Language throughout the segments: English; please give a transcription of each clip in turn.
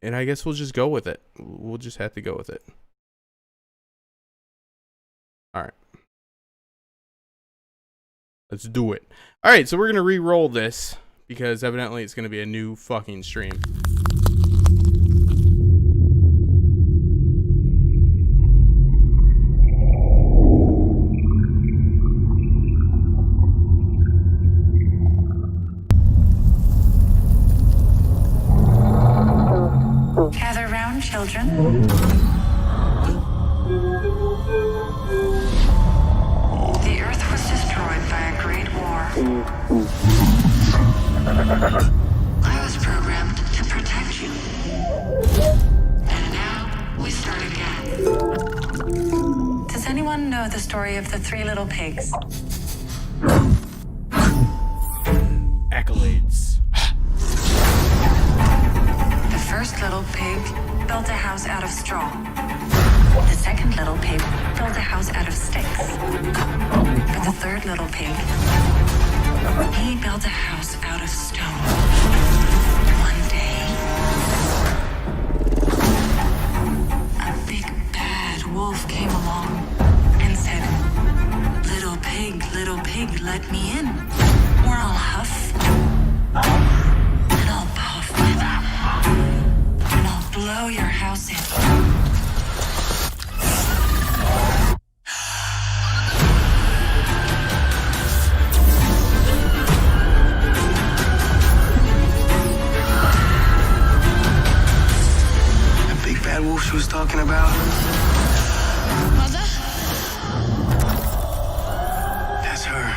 And I guess we'll just go with it. We'll just have to go with it. All right. Let's do it. All right, so we're going to re-roll this because evidently it's going to be a new fucking stream. Gather round, children. The Earth was destroyed by a great war. I was programmed to protect you. And now we start again. Does anyone know the story of the three little pigs? Accolades. The first little pig built a house out of straw. The second little pig built a house out of sticks. But the third little pig, he built a house out of stone. One day, a big bad wolf came along and said, little pig, let me in. Or I'll huff, and I'll puff, and I'll blow your house in. Bad wolf she was talking about? Mother? That's her.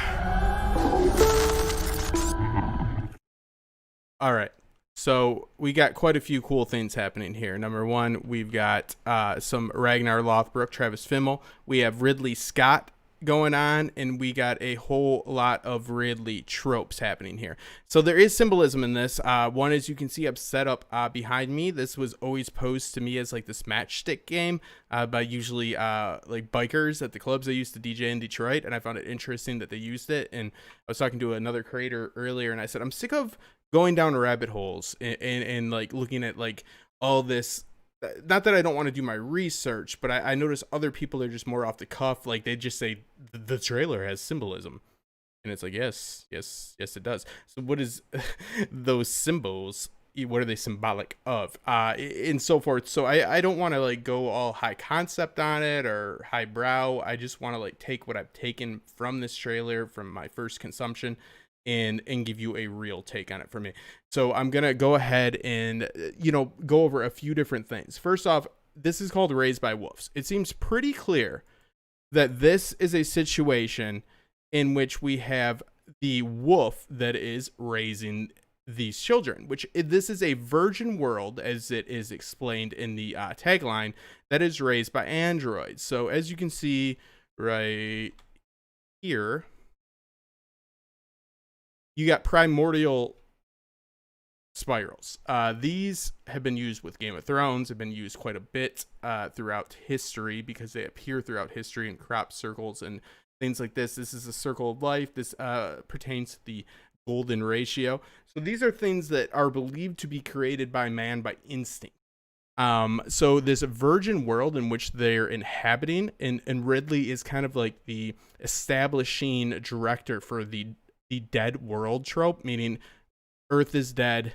All right. So we got quite a few cool things happening here. Number one, we've got some Ragnar Lothbrok, Travis Fimmel. We have Ridley Scott going on, and we got a whole lot of Ridley tropes happening here. So there is symbolism in this. One is, you can see I've set up behind me. This was always posed to me as like this matchstick game by usually like bikers at the clubs I used to DJ in Detroit, and I found it interesting that they used it. And I was talking to another creator earlier, and I said, I'm sick of going down rabbit holes and like looking at like all this. Not that I don't want to do my research, but I notice other people are just more off the cuff. Like they just say the trailer has symbolism, and it's like, yes, it does. So what is those symbols? What are they symbolic of? And so forth. So I don't want to like go all high concept on it or highbrow. I just want to like take what I've taken from this trailer, from my first consumption, and give you a real take on it for me. So I'm going to go ahead and, go over a few different things. First off, this is called Raised by Wolves. It seems pretty clear that this is a situation in which we have the wolf that is raising these children, which this is a virgin world, as it is explained in the tagline, that is raised by androids. So as you can see right here, you got primordial spirals. These have been used with Game of Thrones, have been used quite a bit throughout history because they appear throughout history in crop circles and things like this. This is a circle of life. This pertains to the golden ratio. So these are things that are believed to be created by man by instinct. So this virgin world in which they're inhabiting, and Ridley is kind of like the establishing director for the dead world trope, meaning Earth is dead.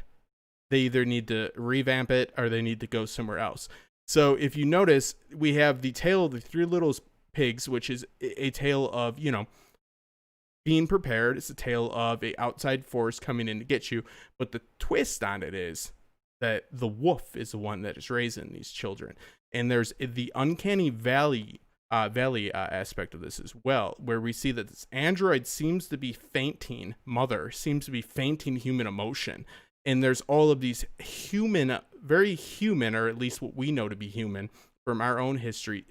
They either need to revamp it or they need to go somewhere else. So if you notice, we have the tale of the three little pigs, which is a tale of, being prepared. It's a tale of a outside force coming in to get you. But the twist on it is that the wolf is the one that is raising these children. And there's the uncanny valley aspect of this as well, where we see that this android seems to be fainting human emotion, and there's all of these very human, or at least what we know to be human from our own history,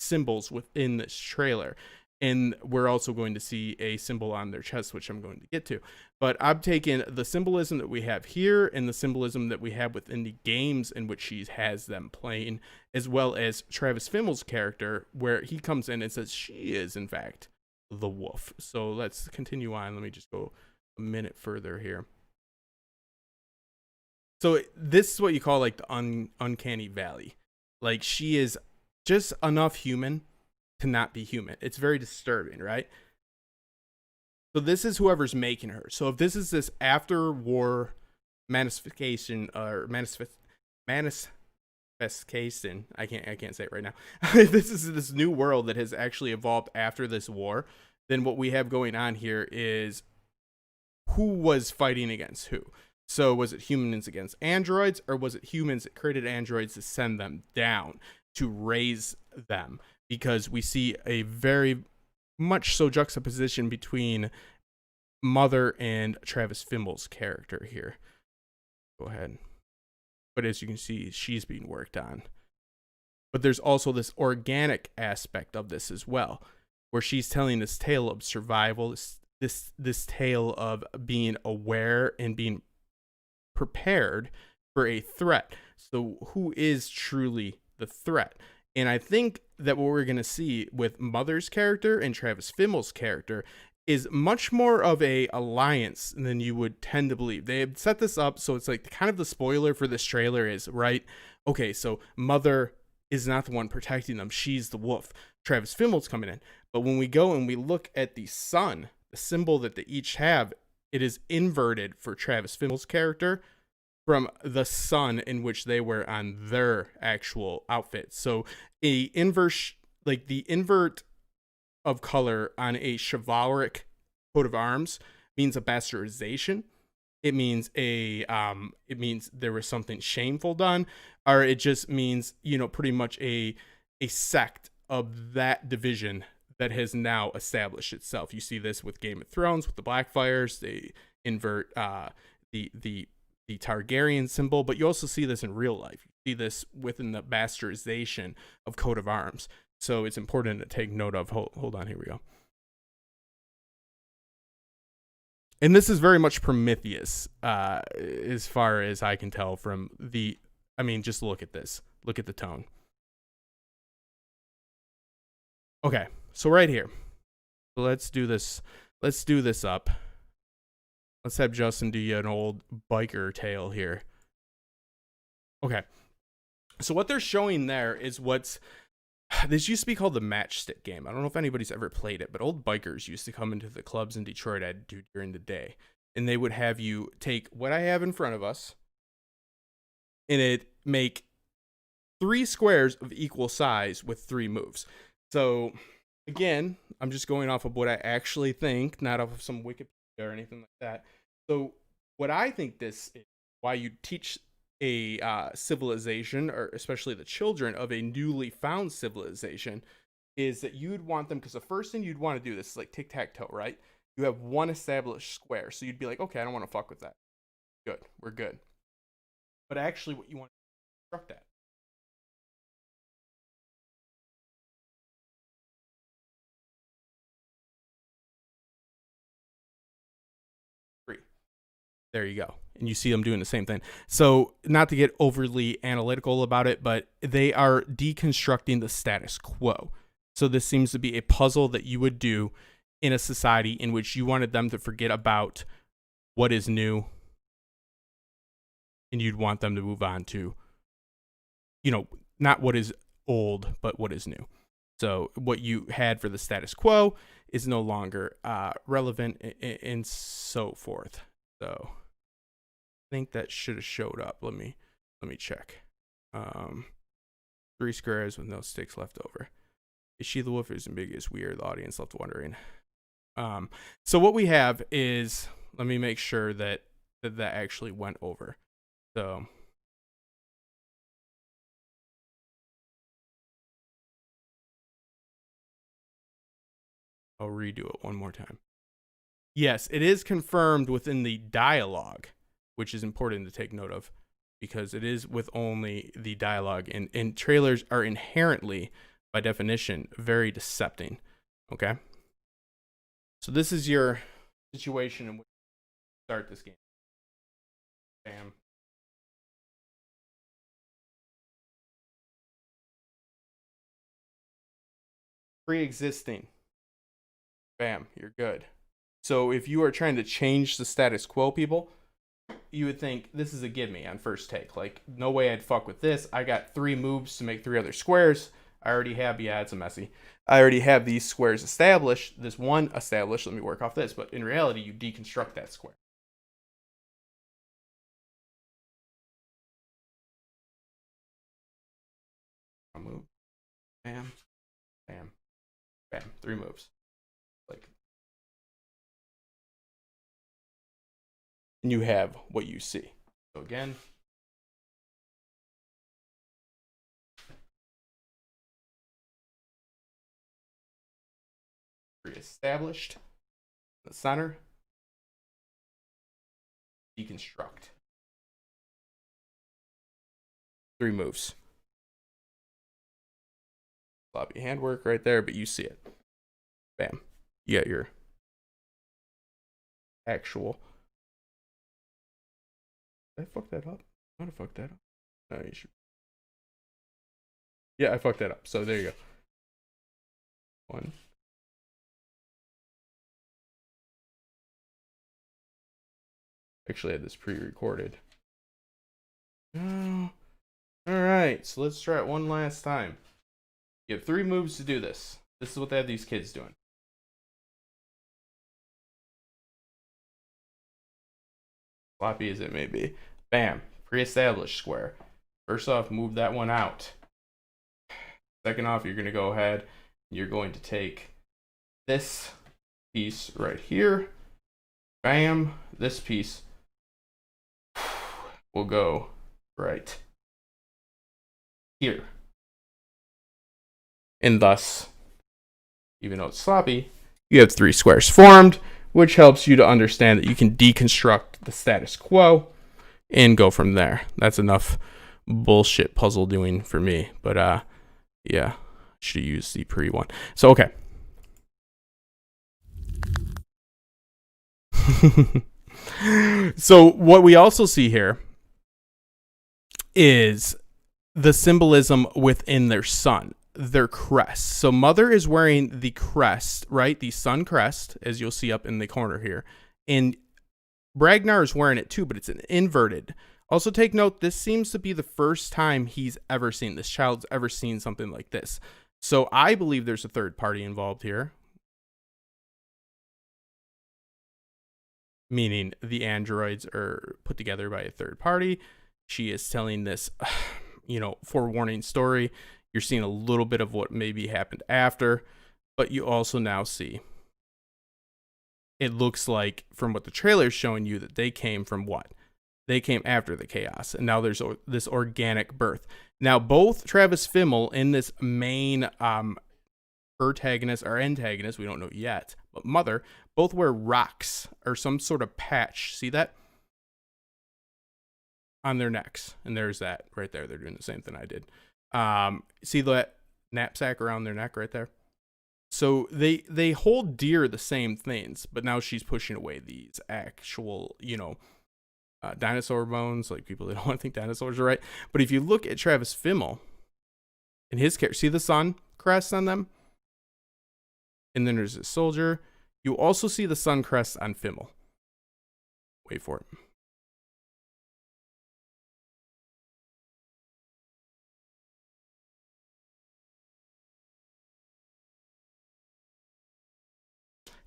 symbols within this trailer. And we're also going to see a symbol on their chest, which I'm going to get to. But I'm taking the symbolism that we have here and the symbolism that we have within the games in which she has them playing, as well as Travis Fimmel's character, where he comes in and says she is, in fact, the wolf. So let's continue on. Let me just go a minute further here. So this is what you call like the uncanny valley. Like she is just enough human to not be human. It's very disturbing, right? So this is whoever's making her. So if this is this after war manifestation or manifestation, I can't say it right now. If this is this new world that has actually evolved after this war, then what we have going on here is who was fighting against who. So was it humans against androids, or was it humans that created androids to send them down to raise them? Because we see a very much so juxtaposition between Mother and Travis Fimmel's character here. Go ahead. But as you can see, she's being worked on. But there's also this organic aspect of this as well, where she's telling this tale of survival, this tale of being aware and being prepared for a threat. So who is truly the threat? And I think that what we're going to see with Mother's character and Travis Fimmel's character is much more of a alliance than you would tend to believe. They have set this up so it's like kind of the spoiler for this trailer is, right, okay, so Mother is not the one protecting them. She's the wolf. Travis Fimmel's coming in. But when we go and we look at the sun, the symbol that they each have, it is inverted for Travis Fimmel's character from the sun in which they were on their actual outfits. So a inverse, like the invert of color on a chivalric coat of arms means a bastardization. It means it means there was something shameful done, or it just means, you know, pretty much a sect of that division that has now established itself. You see this with Game of Thrones, with the Blackfires. They invert the Targaryen symbol, but you also see this in real life. You see this within the bastardization of coat of arms. So it's important to take note of. Hold on, here we go. And this is very much Prometheus, as far as I can tell from the, I mean, just look at this. Look at the tone. Okay, so right here. So let's do this. Let's do this up. Let's have Justin do you an old biker tale here. Okay. So what they're showing there is this used to be called the matchstick game. I don't know if anybody's ever played it, but old bikers used to come into the clubs in Detroit I'd do during the day. And they would have you take what I have in front of us and it make 3 squares of equal size with 3 moves. So again, I'm just going off of what I actually think, not off of some Wikipedia or anything like that. So what I think this is why you teach a civilization, or especially the children of a newly found civilization, is that you'd want them, because the first thing you'd want to do, this is like tic-tac-toe, right? You have one established square. So you'd be like, okay, I don't want to fuck with that. Good, we're good. But actually what you want to construct that. There you go. And you see them doing the same thing. So not to get overly analytical about it, but they are deconstructing the status quo. So this seems to be a puzzle that you would do in a society in which you wanted them to forget about what is new. And you'd want them to move on to, you know, not what is old, but what is new. So what you had for the status quo is no longer relevant, and so forth. So I think that should have showed up. Let me check. 3 squares with no sticks left over. Is she the wolf or is ambiguous? We are the audience left wondering. So what we have is, let me make sure that actually went over. So I'll redo it one more time. Yes, it is confirmed within the dialogue, which is important to take note of, because it is with only the dialogue, and trailers are inherently, by definition, very decepting. Okay? So this is your situation in which you start this game. Bam. Pre-existing. Bam, you're good. So if you are trying to change the status quo, people, you would think this is a gimme on first take. Like, no way I'd fuck with this. I got 3 moves to make 3 other squares. I already have, yeah, it's a messy. I already have these squares established. This one established. Let me work off this. But in reality, you deconstruct that square. I'll move. Bam. Bam. Bam. 3 moves. Like, and you have what you see. So again, reestablished. The center. Deconstruct. 3 moves. Sloppy handwork right there, but you see it. Bam. You got your actual. Did I fuck that up? I want to fuck that up. No, you should. Yeah, I fucked that up. So there you go. 1. Actually, I had this pre-recorded. Oh. All right, so let's try it one last time. You have 3 moves to do this. This is what they have these kids doing. Sloppy as it may be. Bam. Pre-established square. First off, move that one out. Second off, you're going to go ahead. You're going to take this piece right here. Bam. This piece will go right here. And thus, even though it's sloppy, you have 3 squares formed, which helps you to understand that you can deconstruct the status quo and go from there. That's enough bullshit puzzle doing for me. But yeah, should have used the pre one. So okay. So what we also see here is the symbolism within their sun, their crest. So Mother is wearing the crest, right? The sun crest, as you'll see up in the corner here. And Ragnar is wearing it too, but it's an inverted. Also take note, this seems to be the first time he's ever seen, this child's ever seen something like this. So I believe there's a third party involved here. Meaning the androids are put together by a third party. She is telling this, forewarning story. You're seeing a little bit of what maybe happened after, but you also now see it looks like from what the trailer is showing you that they came from what? They came after the chaos, and now there's this organic birth. Now, both Travis Fimmel in this main protagonist or antagonist, we don't know yet, but Mother, both wear rocks or some sort of patch. See that? On their necks. And there's that right there. They're doing the same thing I did. See that knapsack around their neck right there? So they hold dear the same things, but now she's pushing away these actual, dinosaur bones, like people that don't want to think dinosaurs are right. But if you look at Travis Fimmel and his character, see the sun crest on them? And then there's a soldier. You also see the sun crest on Fimmel. Wait for it.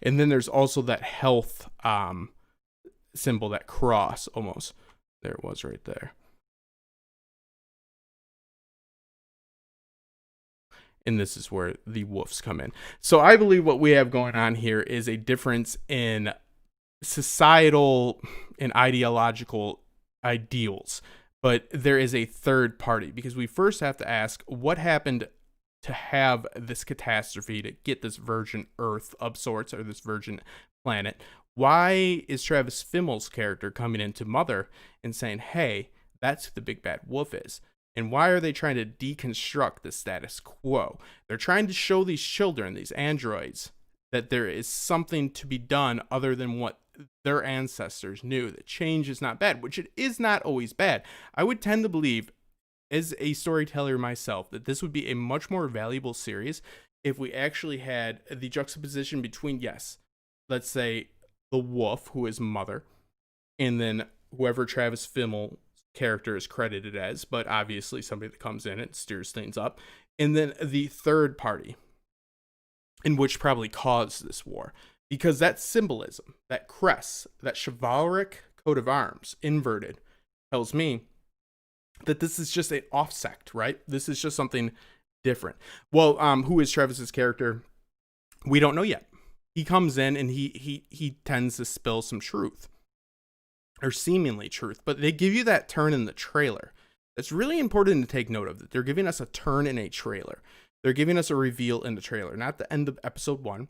And then there's also that health symbol, that cross almost. There it was right there. And this is where the wolves come in. So I believe what we have going on here is a difference in societal and ideological ideals. But there is a third party, because we first have to ask what happened to have this catastrophe, to get this virgin Earth of sorts, or this virgin planet. Why is Travis Fimmel's character coming into Mother and saying, hey, that's who the big bad wolf is? And why are they trying to deconstruct the status quo? They're trying to show these children, these androids, that there is something to be done other than what their ancestors knew, that change is not bad, which it is not always bad. I would tend to believe, as a storyteller myself, that this would be a much more valuable series if we actually had the juxtaposition between, yes, let's say the wolf, who is Mother, and then whoever Travis Fimmel character is credited as, but obviously somebody that comes in and steers things up. And then the third party, in which probably caused this war, because that symbolism, that crest, that chivalric coat of arms, inverted, tells me that this is just an offsect, right? This is just something different. Well, who is Travis's character? We don't know yet. He comes in and he tends to spill some truth, or seemingly truth, but they give you that turn in the trailer. That's really important to take note of. That they're giving us a turn in a trailer. They're giving us a reveal in the trailer, not the end of episode 1,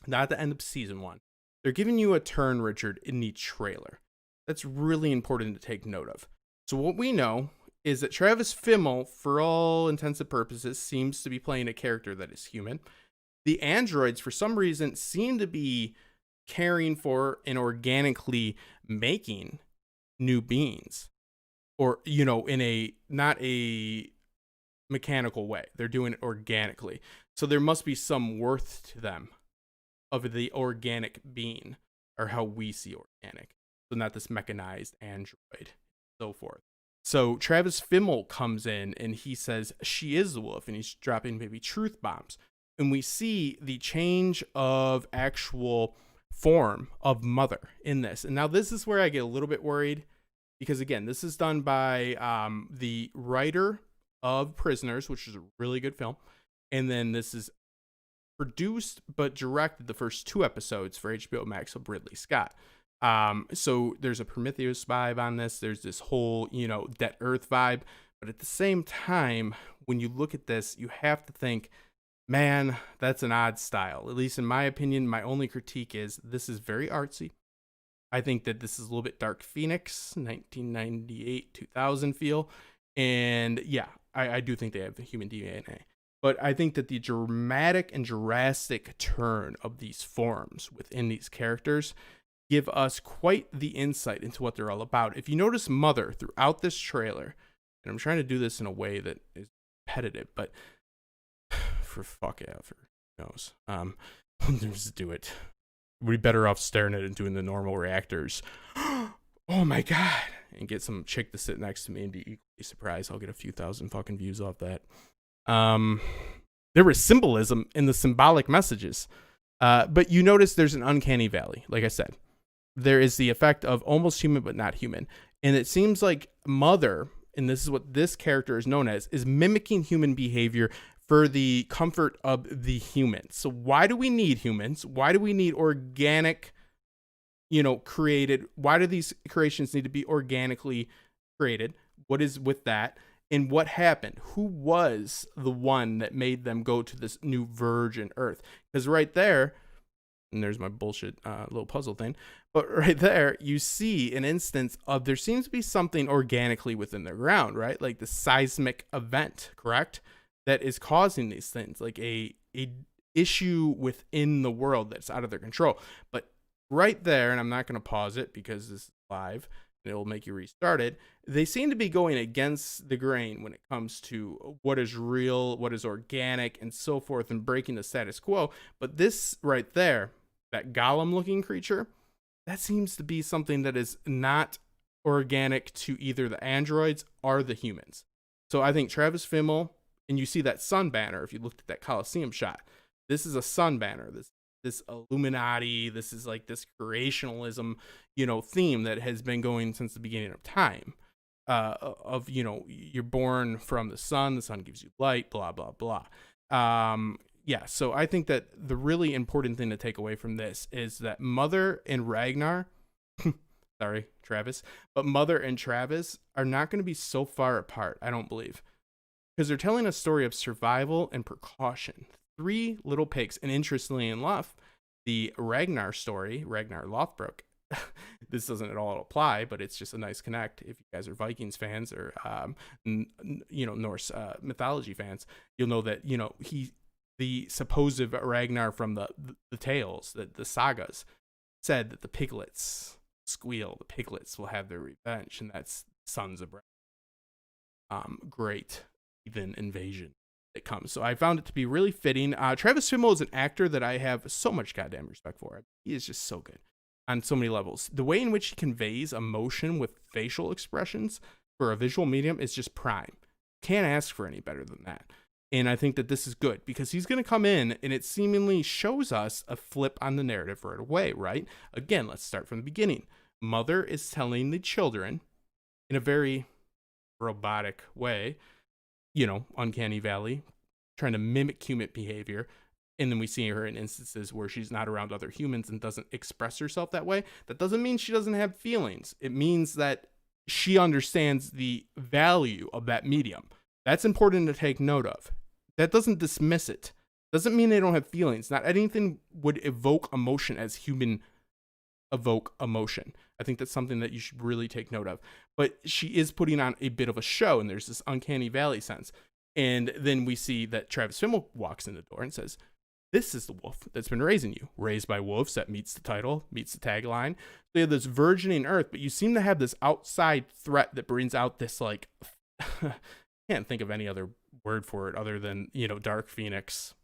not the end of season 1. They're giving you a turn, Richard, in the trailer. That's really important to take note of. So what we know is that Travis Fimmel, for all intents and purposes, seems to be playing a character that is human. The androids, for some reason, seem to be caring for and organically making new beings, or, you know, in a, not a mechanical way. They're doing it organically. So there must be some worth to them of the organic being, or how we see organic. So not this mechanized android, so forth. So Travis Fimmel comes in and he says she is the wolf, and he's dropping maybe truth bombs. And we see the change of actual form of Mother in this. And now this is where I get a little bit worried, because again, this is done by the writer of Prisoners, which is a really good film. And then this is produced but directed the first 2 episodes for HBO Max of Ridley Scott. So there's a Prometheus vibe on this. There's this whole, you know, Dead Earth vibe. But at the same time, when you look at this, you have to think, man, that's an odd style. At least in my opinion, my only critique is this is very artsy. I think that this is a little bit Dark Phoenix, 1998, 2000 feel. And yeah, I do think they have the human DNA. But I think that the dramatic and drastic turn of these forms within these characters give us quite the insight into what they're all about. If you notice Mother throughout this trailer, and I'm trying to do this in a way that is repetitive, but for fuck yeah, for who knows. Just do it. We'd be better off staring at it and doing the normal reactors. Oh my god. And get some chick to sit next to me and be equally surprised. I'll get a few thousand fucking views off that. There was symbolism in the symbolic messages. But you notice there's an uncanny valley, like I said. There is the effect of almost human but not human. And it seems like Mother, and this is what this character is known as, is mimicking human behavior for the comfort of the humans. So why do we need humans? Why do we need organic, you know, created? Why do these creations need to be organically created? What is with that? And what happened? Who was the one that made them go to this new virgin Earth? Because right there, and there's my bullshit little puzzle thing, but right there, you see an instance of there seems to be something organically within the ground, right? Like the seismic event, correct? That is causing these things, like a issue within the world that's out of their control. But right there, and I'm not going to pause it because this is live, and it will make you restart it. They seem to be going against the grain when it comes to what is real, what is organic, and so forth, and breaking the status quo. But this right there, that golem-looking creature, that seems to be something that is not organic to either the androids or the humans. So I think Travis Fimmel, and you see that sun banner, if you looked at that Coliseum shot, this is a sun banner. This Illuminati, this is like this creationalism, you know, theme that has been going since the beginning of time. Of, you know, you're born from the sun gives you light, blah, blah, blah. Yeah, so I think that the really important thing to take away from this is that Mother and Ragnar, sorry, Travis, but Mother and Travis are not going to be so far apart, I don't believe. Because they're telling a story of survival and precaution. 3 little pigs, and interestingly enough, the Ragnar story, Ragnar Lothbrok, this doesn't at all apply, but it's just a nice connect. If you guys are Vikings fans or, you know, Norse mythology fans, you'll know that, you know, the supposed Ragnar from the tales, the sagas, said that the piglets squeal, the piglets will have their revenge, and that's sons of great heathen invasion that comes. So I found it to be really fitting. Travis Fimmel is an actor that I have so much goddamn respect for. He is just so good. on so many levels. The way in which he conveys emotion with facial expressions for a visual medium is just prime. Can't ask for any better than that. And I think that this is good because he's going to come in and it seemingly shows us a flip on the narrative right away, right? Again, let's start from the beginning. Mother is telling the children in a very robotic way, uncanny valley, trying to mimic human behavior. And then we see her in instances where she's not around other humans and doesn't express herself that way. That doesn't mean she doesn't have feelings. It means that she understands the value of that medium. That's important to take note of. That doesn't dismiss it. Doesn't mean they don't have feelings. Not anything would evoke emotion as human evoke emotion. I think that's something that you should really take note of. But she is putting on a bit of a show, and there's this uncanny valley sense. And then we see that Travis Fimmel walks in the door and says, "This is the wolf that's been raising you. Raised by wolves," that meets the title, meets the tagline. So you have this virgining earth, but you seem to have this outside threat that brings out this, like, can't think of any other word for it other than, Dark Phoenix,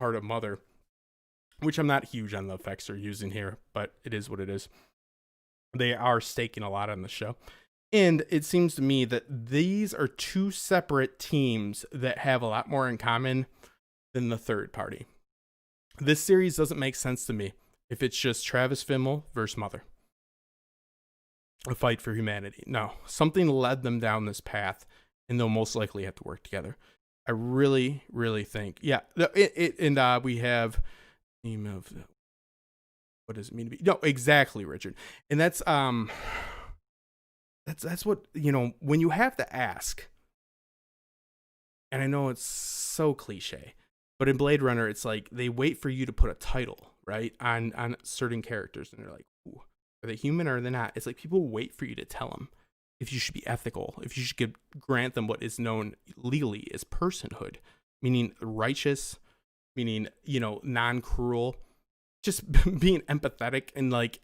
part of Mother, which I'm not huge on the effects they're using here, but it is what it is. They are staking a lot on the show. And it seems to me that these are two separate teams that have a lot more in common than the third party. This series doesn't make sense to me if it's just Travis Fimmel versus Mother. A fight for humanity. No, something led them down this path, and they'll most likely have to work together. I really, really think, we have theme of what does it mean to be? No, exactly, Richard. And that's what, when you have to ask, and I know it's so cliche, but in Blade Runner, it's like they wait for you to put a title, right, on certain characters, and they're like, ooh, are they human or are they not? It's like people wait for you to tell them if you should be ethical, if you should grant them what is known legally as personhood, meaning righteous, meaning, non-cruel, just being empathetic and like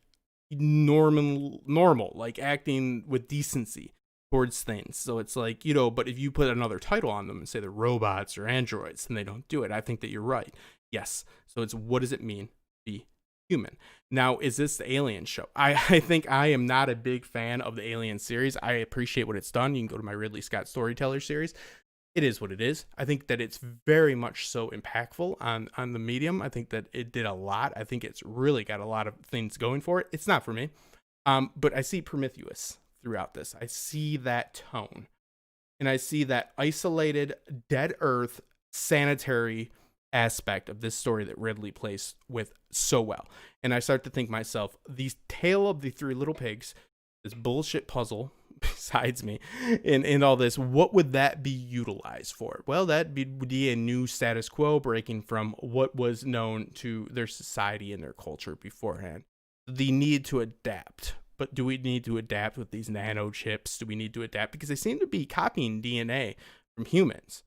normal, like acting with decency towards things. So it's like, but if you put another title on them and say they're robots or androids, then they don't do it. I think that you're right. Yes. So it's, what does it mean to be human? Now, is this the Alien show? I think I am not a big fan of the Alien series. I appreciate what it's done. You can go to my Ridley Scott Storyteller series. It is what it is. I think that it's very much so impactful on the medium. I think that it did a lot. I think it's really got a lot of things going for it. It's not for me. But I see Prometheus throughout this. I see that tone. And I see that isolated, dead earth, sanitary aspect of this story that Ridley plays with so well. And I start to think myself, the tale of the three little pigs, this bullshit puzzle besides me and all this, what would that be utilized for? Well, that'd be a new status quo, breaking from what was known to their society and their culture beforehand. The need to adapt. But do we need to adapt with these nano chips? Do we need to adapt? Because they seem to be copying DNA from humans.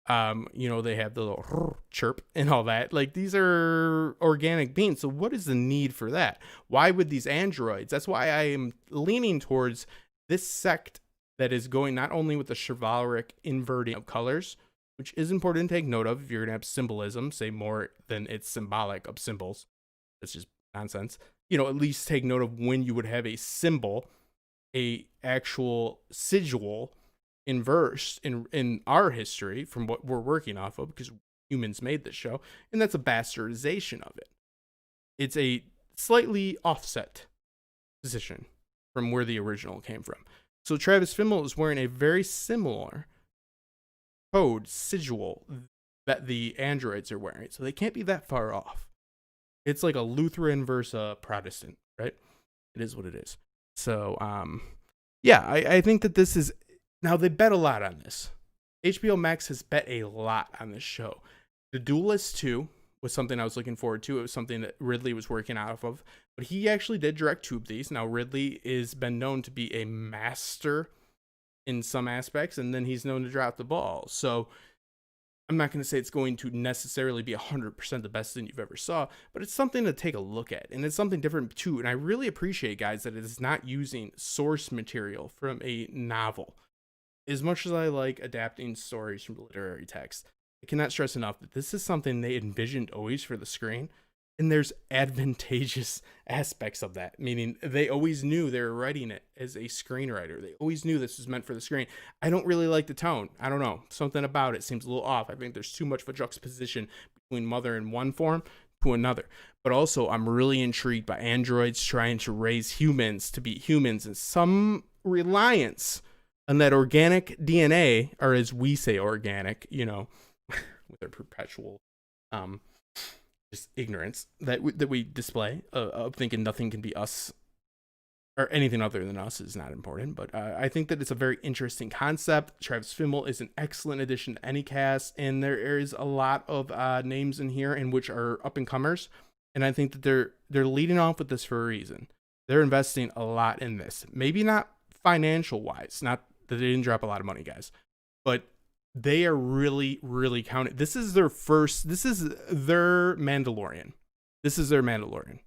They have the little chirp and all that. Like, these are organic beings. So what is the need for that? Why would these androids? That's why I am leaning towards this sect that is going not only with the chivalric inverting of colors, which is important to take note of if you're going to have symbolism, say more than it's symbolic of symbols. That's just nonsense. At least take note of when you would have a symbol, a actual sigil inverse in our history from what we're working off of, because humans made this show, and that's a bastardization of it. It's a slightly offset position from where the original came from. So Travis Fimmel is wearing a very similar code sigil that the androids are wearing, so they can't be that far off. It's like a Lutheran versus a Protestant, right? It is what it is. So, I think that this is... Now, they bet a lot on this. HBO Max has bet a lot on this show. The Duelist 2 was something I was looking forward to. It was something that Ridley was working off of. But he actually did direct tube these. Now, Ridley is been known to be a master in some aspects, and then he's known to drop the ball. So I'm not going to say it's going to necessarily be 100% the best thing you've ever saw, but it's something to take a look at, and it's something different too. And I really appreciate, guys, that it is not using source material from a novel. As much as I like adapting stories from literary text, I cannot stress enough that this is something they envisioned always for the screen. And there's advantageous aspects of that, meaning they always knew they were writing it as a screenwriter. They always knew this was meant for the screen. I don't really like the tone. I don't know. Something about it seems a little off. I think there's too much of a juxtaposition between Mother in one form to another. But also, I'm really intrigued by androids trying to raise humans to be humans, and some reliance on that organic DNA, or as we say, organic, with their perpetual just ignorance that we display of thinking nothing can be us or anything other than us is not important. But I think that it's a very interesting concept. Travis Fimmel is an excellent addition to any cast, and there is a lot of names in here in which are up and comers, and I think that they're leading off with this for a reason. They're investing a lot in this, maybe not financial wise, not that they didn't drop a lot of money, guys, but they are really, really counting. This is their Mandalorian. This is their Mandalorian.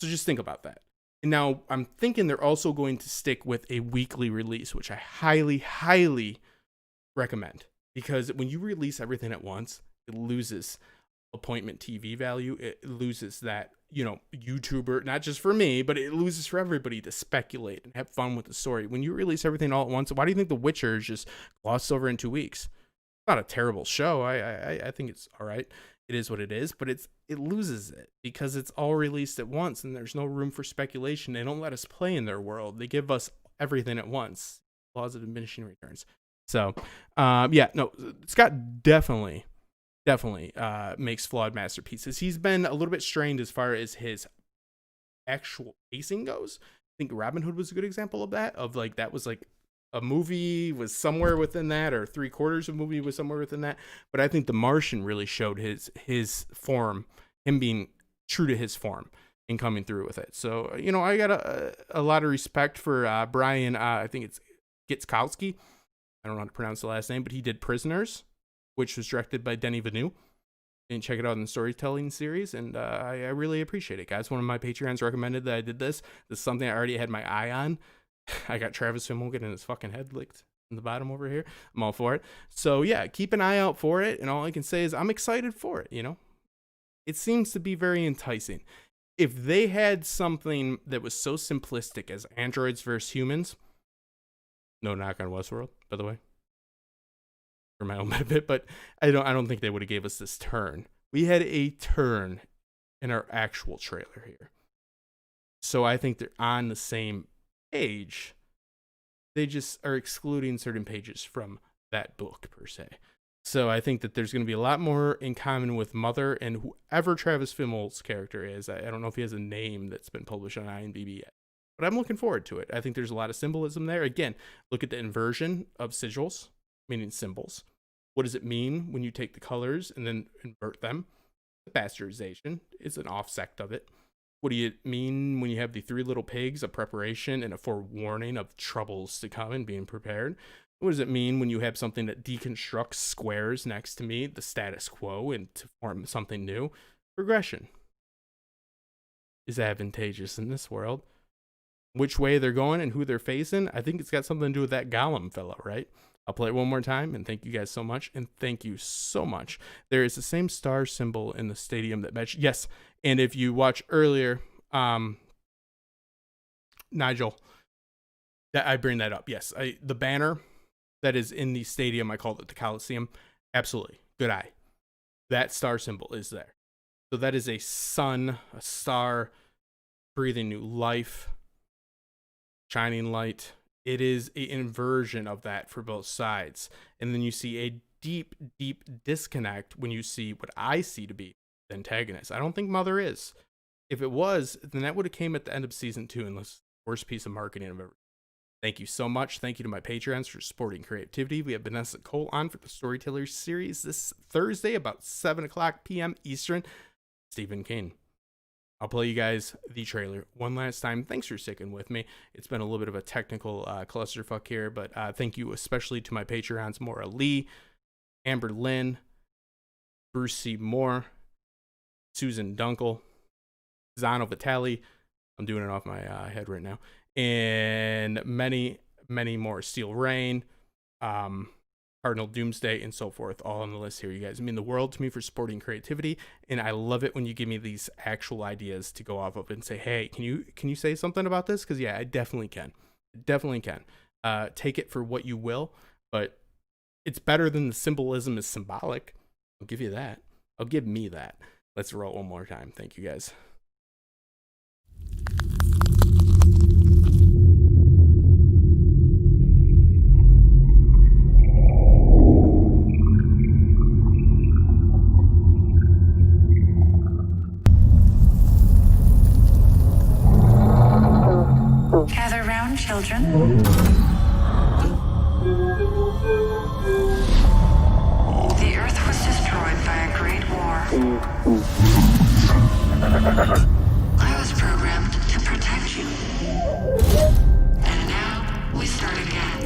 So just think about that. And now I'm thinking they're also going to stick with a weekly release, which I highly, highly recommend. Because when you release everything at once, it loses appointment TV value. It loses that, YouTuber, not just for me, but it loses for everybody to speculate and have fun with the story. When you release everything all at once, why do you think The Witcher is just glossed over in 2 weeks? It's not a terrible show. I think it's all right. It is what it is, but it loses it because it's all released at once and there's no room for speculation. They don't let us play in their world. They give us everything at once. Laws of diminishing returns. So, Scott definitely makes flawed masterpieces. He's been a little bit strained as far as his actual pacing goes. I think Robin Hood was a good example of that. That was like a movie was somewhere within that, or 3/4 of a movie was somewhere within that. But I think The Martian really showed his form, him being true to his form and coming through with it. So, I got a lot of respect for Brian. I think it's Gitzkowski. I don't know how to pronounce the last name, but he did Prisoners, which was directed by Denis Villeneuve. And check it out in the storytelling series, and I really appreciate it, guys. One of my Patreons recommended that I did this. This is something I already had my eye on. I got Travis Fimmel getting his fucking head licked in the bottom over here. I'm all for it. So yeah, keep an eye out for it, and all I can say is I'm excited for it. It seems to be very enticing. If they had something that was so simplistic as androids versus humans, no knock on Westworld, by the way, for my own benefit, but I don't think they would have gave us this turn. We had a turn in our actual trailer here. So I think they're on the same page. They just are excluding certain pages from that book per se. So I think that there's going to be a lot more in common with Mother and whoever Travis Fimmel's character is. I don't know if he has a name that's been published on IMDb yet, but I'm looking forward to it. I think there's a lot of symbolism there. Again, look at the inversion of sigils, meaning symbols. What does it mean when you take the colors and then invert them? The bastardization is an offsect of it. What do you mean when you have the 3 little pigs, a preparation and a forewarning of troubles to come and being prepared? What does it mean when you have something that deconstructs squares next to me, the status quo, and to form something new? Progression is advantageous in this world. Which way they're going and who they're facing, I think it's got something to do with that Gollum fellow, right? I'll play it one more time, and thank you guys so much, and thank you so much. There is the same star symbol in the stadium that matched. Yes, and if you watch earlier, Nigel, that I bring that up. Yes, the banner that is in the stadium, I called it the Coliseum. Absolutely, good eye. That star symbol is there. So that is a sun, a star, breathing new life, shining light. It is an inversion of that for both sides. And then you see a deep, deep disconnect when you see what I see to be the antagonist. I don't think Mother is. If it was, then that would have came at the end of season 2 and was the worst piece of marketing I've ever. Thank you so much. Thank you to my Patreons for supporting creativity. We have Vanessa Cole on for the Storytellers series this Thursday about 7 o'clock p.m. Eastern. Stephen King. I'll play you guys the trailer one last time. Thanks for sticking with me. It's been a little bit of a technical clusterfuck here, but thank you especially to my Patreons, Maura Lee, Amberlyn, Bruce C. Moore, Susan Dunkel, Tiziana Vitali. I'm doing it off my head right now. And many, many more. Steel Rain, Cardinal Doomsday, and so forth, all on the list here. You guys mean the world to me for supporting creativity, and I love it when you give me these actual ideas to go off of and say, hey, can you say something about this? Because yeah, I definitely can. Take it for what you will, but it's better than the symbolism is symbolic. I'll give you that. I'll give me that. Let's roll one more time. Thank you guys. Gather round, children. The Earth was destroyed by a great war. I was programmed to protect you. And now we start again.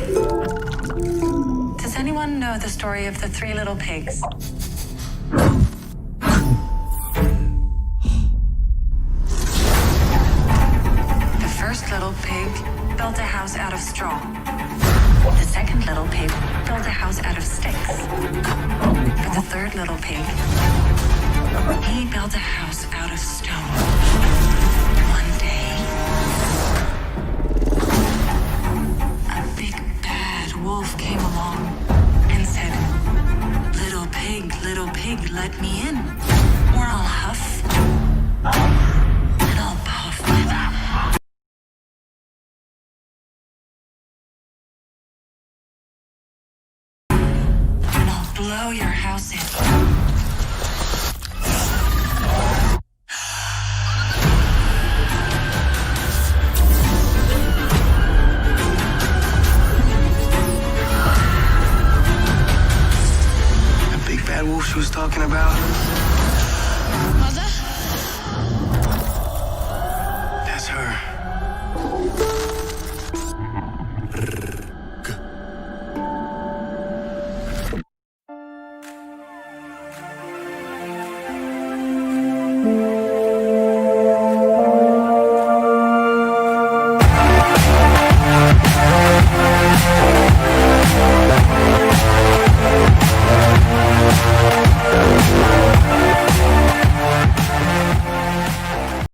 Does anyone know the story of the 3 little pigs? The first little pig built a house out of straw. The second little pig built a house out of sticks. But the third little pig, he built a house out of stone. One day, a big bad wolf came along and said, little pig, let me in, or I'll huff and I'll puff with them. And I'll blow your house in. The big bad wolf she was talking about?